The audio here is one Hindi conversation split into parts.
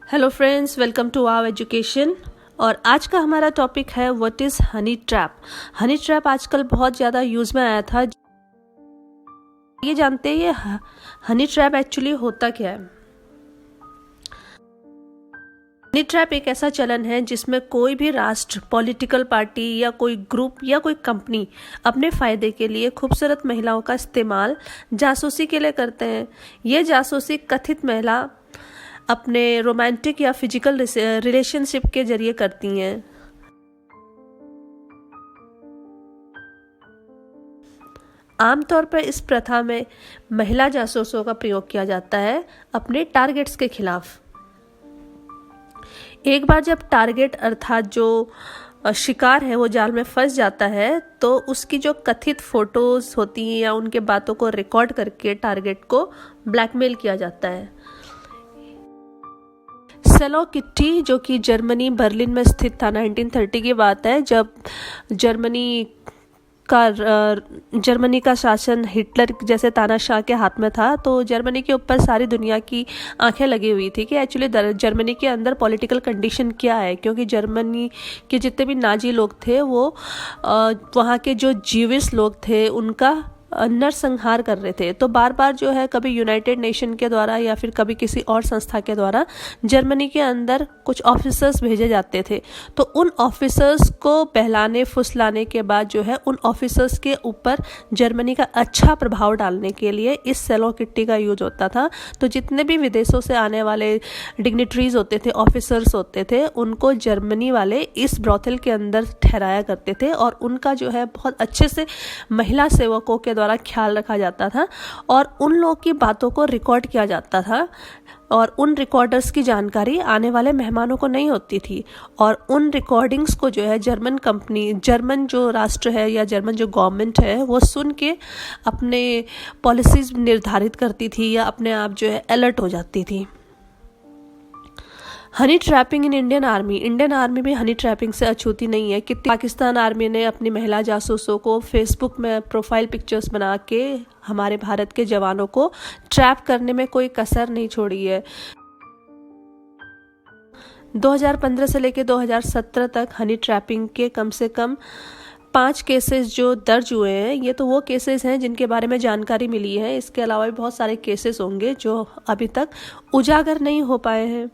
Hello friends, welcome to our education. और आज का हमारा टॉपिक है what is honey trap. Honey trap आजकल बहुत ज़्यादा यूज़ में आया था। ये जानते हैं ये हनी ट्रैप एक्चुअली होता क्या है। हनी ट्रैप एक ऐसा चलन है जिसमें कोई भी राष्ट्र, पॉलिटिकल पार्टी या कोई ग्रुप या कोई कंपनी अपने फ़ायदे के लिए खूबसूरत महिलाओं का इस्तेमाल जासूसी के लिए करते हैं। ये जासूसी कथित महिला अपने रोमांटिक या फिजिकल रिलेशनशिप के जरिए करती हैं। आमतौर पर इस प्रथा में महिला जासूसों का प्रयोग किया जाता है अपने टारगेट्स के खिलाफ। एक बार जब टारगेट अर्थात जो शिकार है वो जाल में फंस जाता है तो उसकी जो कथित फोटोज होती हैं या उनके बातों को रिकॉर्ड करके टारगेट को ब्लैकमेल किया जाता है। सेलो किट्टी, जो कि जर्मनी बर्लिन में स्थित था, 1930 की बात है, जब जर्मनी का शासन हिटलर जैसे तानाशाह के हाथ में था, तो जर्मनी के ऊपर सारी दुनिया की आंखें लगी हुई थी कि एक्चुअली जर्मनी के अंदर पॉलिटिकल कंडीशन क्या है। क्योंकि जर्मनी के जितने भी नाजी लोग थे वो वहाँ के जो जीविश लोग थे उनका नरसंहार कर रहे थे। तो बार बार जो है कभी यूनाइटेड नेशन के द्वारा या फिर कभी किसी और संस्था के द्वारा जर्मनी के अंदर कुछ ऑफिसर्स भेजे जाते थे। तो उन ऑफिसर्स को बहलाने फुसलाने के बाद जो है उन ऑफिसर्स के ऊपर जर्मनी का अच्छा प्रभाव डालने के लिए इस सेलो किट्टी का यूज होता था। तो जितने भी विदेशों से आने वाले डिग्निटरीज होते थे, ऑफिसर्स होते थे, उनको जर्मनी वाले इस ब्रॉथल के अंदर ठहराया करते थे और उनका जो है बहुत अच्छे से महिला सेवकों के द्वारा ख्याल रखा जाता था और उन लोगों की बातों को रिकॉर्ड किया जाता था। और उन रिकॉर्डर्स की जानकारी आने वाले मेहमानों को नहीं होती थी और उन रिकॉर्डिंग्स को जो है जर्मन जो राष्ट्र है या जर्मन जो गवर्नमेंट है वो सुन के अपने पॉलिसीज निर्धारित करती थी या अपने आप जो है अलर्ट हो जाती थी। Honey trapping in Indian army भी हनी ट्रैपिंग से अछूती नहीं है। कितनी पाकिस्तान आर्मी ने अपनी महिला जासूसों को फेसबुक में प्रोफाइल पिक्चर्स बना के हमारे भारत के जवानों को ट्रैप करने में कोई कसर नहीं छोड़ी है। 2015 से लेकर 2017 तक हनी ट्रैपिंग के कम से कम 5 केसेस जो दर्ज हुए हैं। ये तो वो केसेस हैं जिनके बारे में जानकारी मिली है। इसके अलावा भी बहुत सारे केसेस होंगे जो अभी तक उजागर नहीं हो पाए हैं।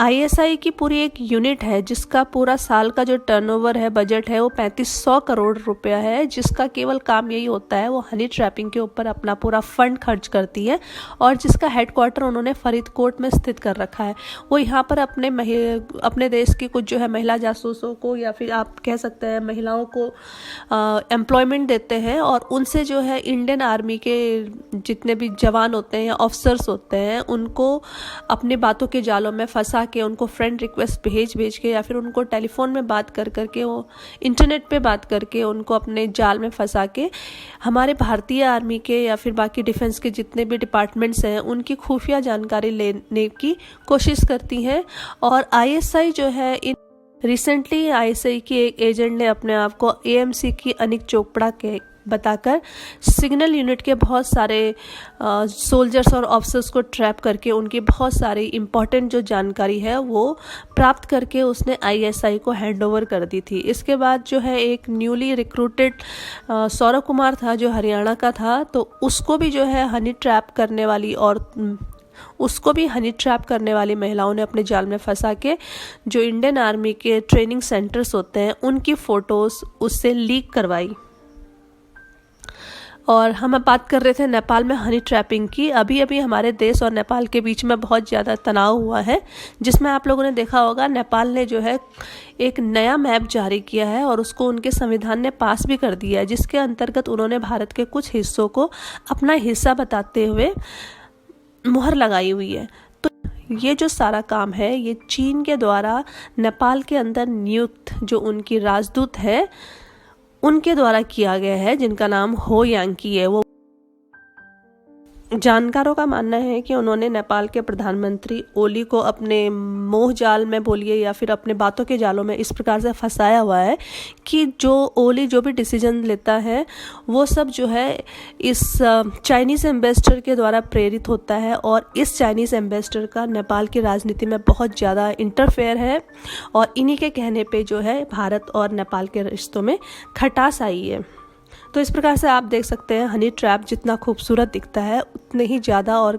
ISI की पूरी एक यूनिट है जिसका पूरा साल का जो टर्नओवर है, बजट है, वो 3500 करोड़ रुपया है, जिसका केवल काम यही होता है वो हनी ट्रैपिंग के ऊपर अपना पूरा फंड खर्च करती है और जिसका हेडक्वार्टर उन्होंने फरीदकोट में स्थित कर रखा है। वो यहाँ पर अपने देश की कुछ जो है महिला जासूसों को या फिर आप कह सकते हैं महिलाओं को एम्प्लॉयमेंट देते हैं और उनसे जो है इंडियन आर्मी के जितने भी जवान होते हैं या ऑफिसर्स होते हैं उनको अपनी बातों के जालों में फंसा के उनको फ्रेंड रिक्वेस्ट भेज के या फिर उनको टेलीफोन में बात करके वो इंटरनेट पे बात करके उनको अपने जाल में फंसा के हमारे भारतीय आर्मी के या फिर बाकी डिफेंस के जितने भी डिपार्टमेंट्स हैं उनकी खुफिया जानकारी लेने की कोशिश करती हैं। और ISI जो है रिसेंटली ISI की एक एजेंट ने अपने आप को AMC की अनिक चोपड़ा के बताकर सिग्नल यूनिट के बहुत सारे सोल्जर्स और ऑफिसर्स को ट्रैप करके उनकी बहुत सारी इम्पोर्टेंट जो जानकारी है वो प्राप्त करके उसने ISI को हैंडओवर कर दी थी। इसके बाद जो है एक न्यूली रिक्रूटेड सौरभ कुमार था जो हरियाणा का था, तो उसको भी जो है हनी ट्रैप करने वाली महिलाओं ने अपने जाल में फंसा के जो इंडियन आर्मी के ट्रेनिंग सेंटर्स होते हैं उनकी फ़ोटोज़ उससे लीक करवाई। और हम अब बात कर रहे थे नेपाल में हनी ट्रैपिंग की। अभी हमारे देश और नेपाल के बीच में बहुत ज़्यादा तनाव हुआ है, जिसमें आप लोगों ने देखा होगा नेपाल ने जो है एक नया मैप जारी किया है और उसको उनके संविधान ने पास भी कर दिया है, जिसके अंतर्गत उन्होंने भारत के कुछ हिस्सों को अपना हिस्सा बताते हुए मुहर लगाई हुई है। तो ये जो सारा काम है ये चीन के द्वारा नेपाल के अंदर नियुक्त जो उनकी राजदूत है उनके द्वारा किया गया है, जिनका नाम हो यांकी है। जानकारों का मानना है कि उन्होंने नेपाल के प्रधानमंत्री ओली को अपने मोह जाल में बोलिए या फिर अपने बातों के जालों में इस प्रकार से फंसाया हुआ है कि जो ओली जो भी डिसीजन लेता है वो सब जो है इस चाइनीज़ एम्बेसडर के द्वारा प्रेरित होता है, और इस चाइनीज़ एम्बेसडर का नेपाल की राजनीति में बहुत ज़्यादा इंटरफेयर है, और इन्हीं के कहने पे जो है भारत और नेपाल के रिश्तों में खटास आई है। तो इस प्रकार से आप देख सकते हैं हनी ट्रैप जितना खूबसूरत दिखता है उतने ही ज़्यादा और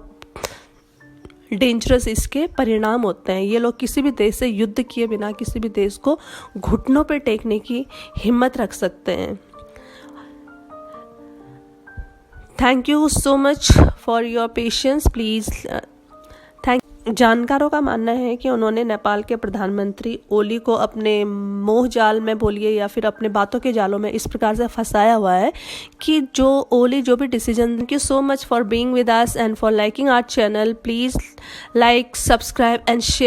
डेंजरस इसके परिणाम होते हैं। ये लोग किसी भी देश से युद्ध किए बिना किसी भी देश को घुटनों पर टेकने की हिम्मत रख सकते हैं। Thank you so much for your patience please. जानकारों का मानना है कि उन्होंने नेपाल के प्रधानमंत्री ओली को अपने मोह जाल में बोलिए या फिर अपने बातों के जालों में इस प्रकार से फंसाया हुआ है कि जो ओली जो भी decision. Thank you so much for being with us and for liking our channel. Please like, subscribe and share.